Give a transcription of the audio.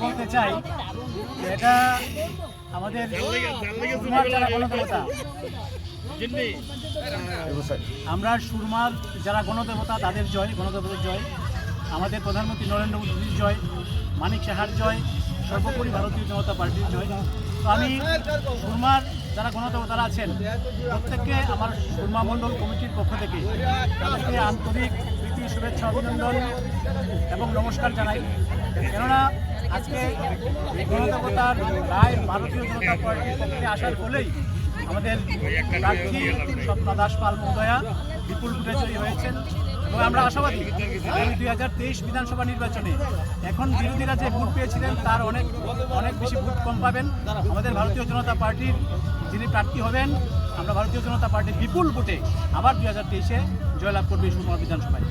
বলতে চাই এটা আমাদের যারা গণদেবতা, আমরা সুরমার যারা গণদেবতা তাদের জয়, গণদেবতার জয়, আমাদের প্রধানমন্ত্রী নরেন্দ্র মোদীর জয়, মানিক সাহার জয়, সর্বোপরি ভারতীয় জনতা পার্টির জয়। তো আমি সুরমার যারা গণদেবতারা আছেন প্রত্যেককে আমার সুরমা মণ্ডল কমিটির পক্ষ থেকে তাদেরকে আন্তরিক প্রীতি, শুভেচ্ছা, অভিনন্দন এবং নমস্কার জানাই। কেননা আজকে গণদেবতার রায় ভারতীয় জনতা পার্টির পক্ষে আসার ফলেই আমাদের প্রার্থী স্বপ্না দাস পাল মহোদয়া বিপুল ভোটে জয়ী হয়েছেন এবং আমরা আশাবাদী আগামী 2023 বিধানসভা নির্বাচনে এখন বিরোধীরা যে ভোট পেয়েছিলেন তার অনেক বেশি ভোট কম পাবেন। আমাদের ভারতীয় জনতা পার্টির যিনি প্রার্থী হবেন, আমরা ভারতীয় জনতা পার্টির বিপুল ভোটে আবার 2023-এ জয়লাভ করবে সুরমা বিধানসভায়।